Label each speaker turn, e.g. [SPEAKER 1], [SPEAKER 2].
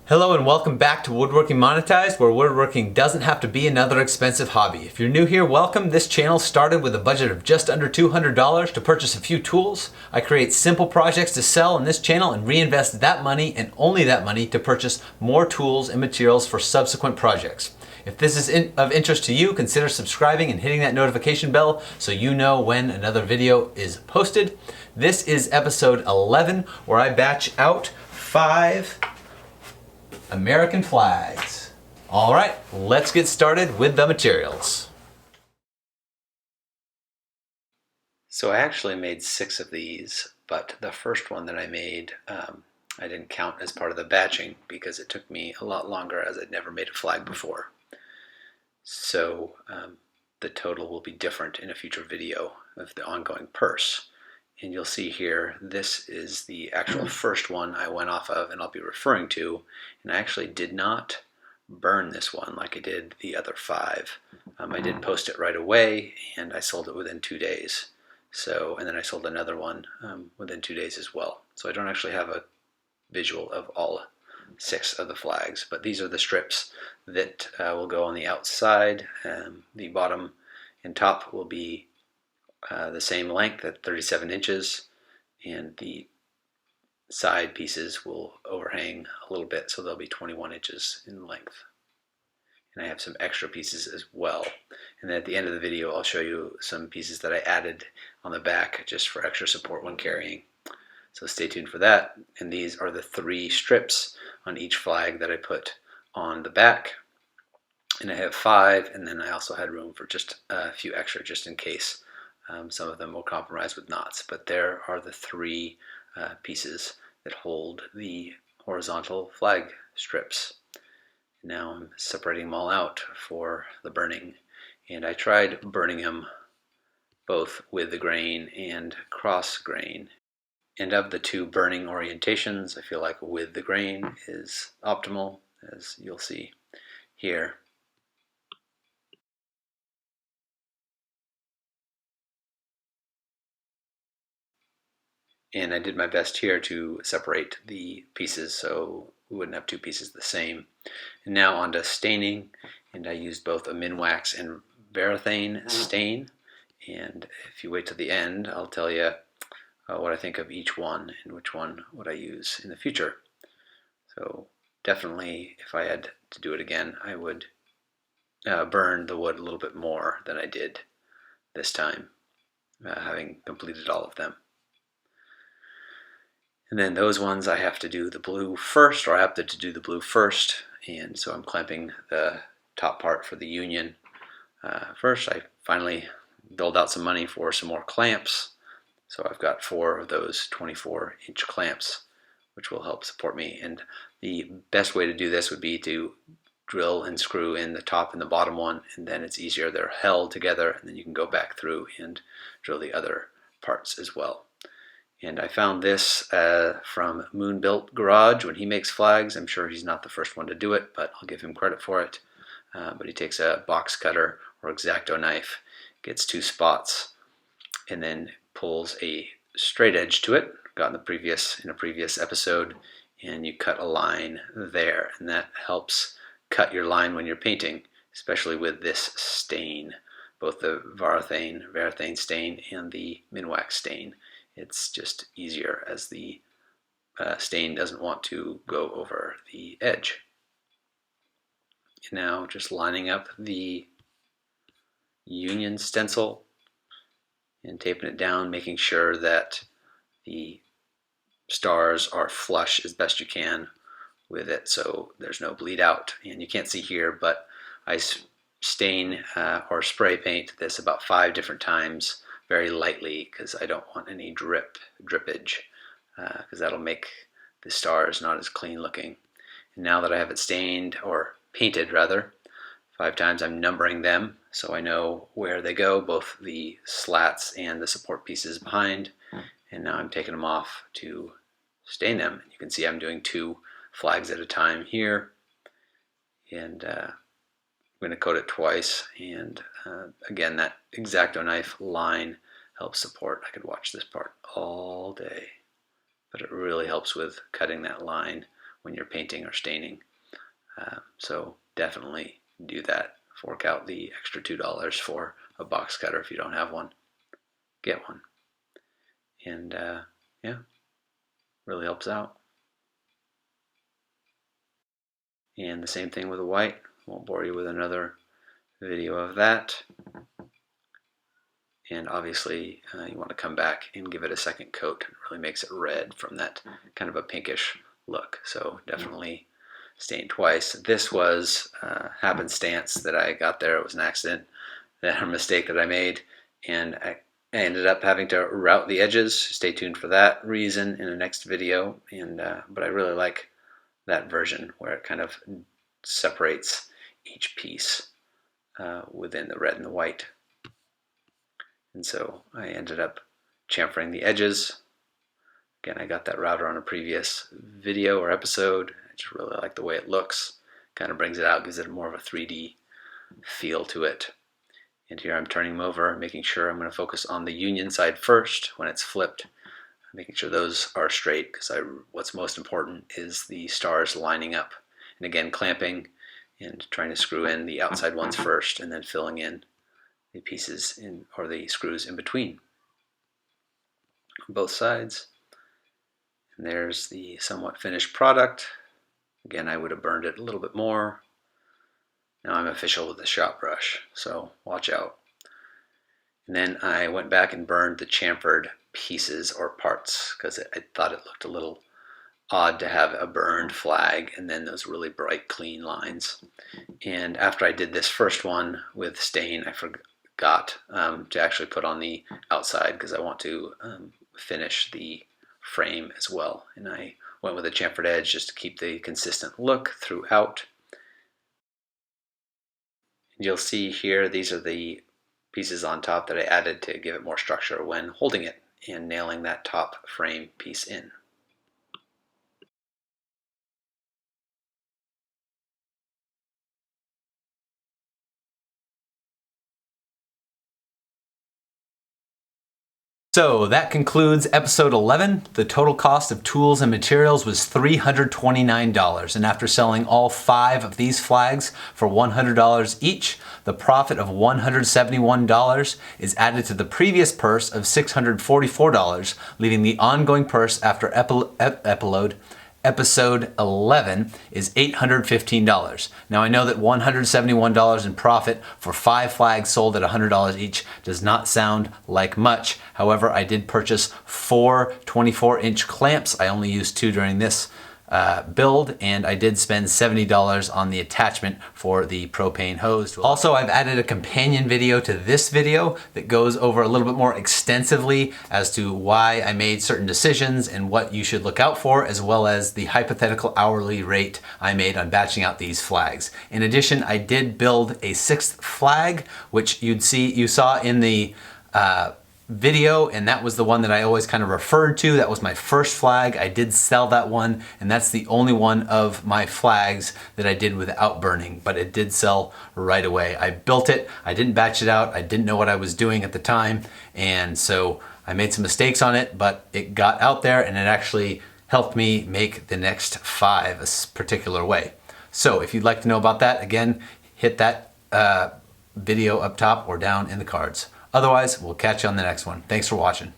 [SPEAKER 1] Hello and welcome back to Woodworking Monetized, where woodworking doesn't have to be another expensive hobby. If you're new here, welcome. This channel started with a budget of just under $200 to purchase a few tools. I create simple projects to sell on this channel and reinvest that money and only that money to purchase more tools and materials for subsequent projects. If this is of interest to you, consider subscribing and hitting that notification bell so you know when another video is posted. This is episode 11, where I batch out 5 American flags. All right, let's get started with the materials. So I actually made 6 of these, but the first one that I made, I didn't count as part of the batching because it took me a lot longer, as I'd never made a flag before. So the total will be different in a future video of the ongoing purse. And you'll see here, this is the actual first one I went off of and I'll be referring to. And I actually did not burn this one like I did the other 5. I did post it right away and I sold it within 2 days. And then I sold another one within 2 days as well. So I don't actually have a visual of all 6 of the flags, but these are the strips that will go on the outside. The bottom and top will be the same length at 37 inches, and the side pieces will overhang a little bit, so they'll be 21 inches in length. And I have some extra pieces as well. And then at the end of the video, I'll show you some pieces that I added on the back just for extra support when carrying. So stay tuned for that. And these are the 3 strips on each flag that I put on the back. And I have 5, and then I also had room for just a few extra just in case. Some of them will compromise with knots, but there are the 3 pieces that hold the horizontal flag strips. Now I'm separating them all out for the burning, and I tried burning them both with the grain and cross grain. And of the 2 burning orientations, I feel like with the grain is optimal, as you'll see here. And I did my best here to separate the pieces so we wouldn't have 2 pieces the same. And now on to staining, and I used both a Minwax and Varathane stain. And if you wait till the end, I'll tell you what I think of each one and which one would I use in the future. So definitely, if I had to do it again, I would burn the wood a little bit more than I did this time, having completed all of them. And then those ones I have to do the blue first, or I opted to do the blue first, and so I'm clamping the top part for the union first. I finally doled out some money for some more clamps, so I've got 4 of those 24-inch clamps, which will help support me. And the best way to do this would be to drill and screw in the top and the bottom one, and then it's easier. They're held together, and then you can go back through and drill the other parts as well. And I found this from Moonbuilt Garage when he makes flags. I'm sure he's not the first one to do it, but I'll give him credit for it. But he takes a box cutter or X-Acto knife, gets 2 spots, and then pulls a straight edge to it. Got in a previous episode, and you cut a line there, and that helps cut your line when you're painting, especially with this stain, both the Varathane stain and the Minwax stain. It's just easier as the stain doesn't want to go over the edge. Now just lining up the union stencil and taping it down, making sure that the stars are flush as best you can with it so there's no bleed out. And you can't see here, but I stain or spray paint this about 5 different times very lightly because I don't want any drippage because that'll make the stars not as clean looking. And now that I have it stained, or painted rather, 5 times, I'm numbering them so I know where they go, both the slats and the support pieces behind. And now I'm taking them off to stain them. You can see I'm doing 2 flags at a time here, and I'm going to coat it twice. And again, that X-Acto knife line helps support. I could watch this part all day, but it really helps with cutting that line when you're painting or staining. So definitely do that. Fork out the extra $2 for a box cutter if you don't have one. Get one. And yeah, really helps out. And the same thing with the white. Won't bore you with another video of that. And obviously you want to come back and give it a second coat. It really makes it red from that kind of a pinkish look. So definitely stain twice. This was happenstance that I got there. It was an accident, a mistake that I made, and I ended up having to route the edges. Stay tuned for that reason in the next video. And but I really like that version where it kind of separates each piece within the red and the white. And so I ended up chamfering the edges. Again, I got that router on a previous video or episode. I just really like the way it looks. Kind of brings it out, gives it more of a 3D feel to it. And here I'm turning them over, making sure I'm going to focus on the union side first when it's flipped, making sure those are straight, because what's most important is the stars lining up. And again, clamping and trying to screw in the outside ones first, and then filling in the pieces or the screws in between on both sides. And there's the somewhat finished product. Again, I would have burned it a little bit more. Now I'm official with the shop brush, so watch out. And then I went back and burned the chamfered pieces or parts because I thought it looked a little odd to have a burned flag and then those really bright clean lines. And after I did this first one with stain, I forgot to actually put on the outside because I want to finish the frame as well. And I went with a chamfered edge just to keep the consistent look throughout. And you'll see here, these are the pieces on top that I added to give it more structure when holding it and nailing that top frame piece in. So that concludes episode 11. The total cost of tools and materials was $329. And after selling all 5 of these flags for $100 each, the profit of $171 is added to the previous purse of $644, leaving the ongoing purse after episode 11 is $815. Now I know that $171 in profit for 5 flags sold at $100 each does not sound like much. However, I did purchase 4 24-inch clamps. I only used 2 during this build, and I did spend $70 on the attachment for the propane hose. Also, I've added a companion video to this video that goes over a little bit more extensively as to why I made certain decisions and what you should look out for, as well as the hypothetical hourly rate I made on batching out these flags. In addition, I did build a 6th flag, which you saw in the video, and that was the one that I always kind of referred to. That was my first flag. I did sell that one, and that's the only one of my flags that I did without burning, but it did sell right away. I built it, I didn't batch it out, I didn't know what I was doing at the time, and so I made some mistakes on it, but it got out there and it actually helped me make the next 5 a particular way. So if you'd like to know about that, again, hit that video up top or down in the cards. Otherwise, we'll catch you on the next one. Thanks for watching.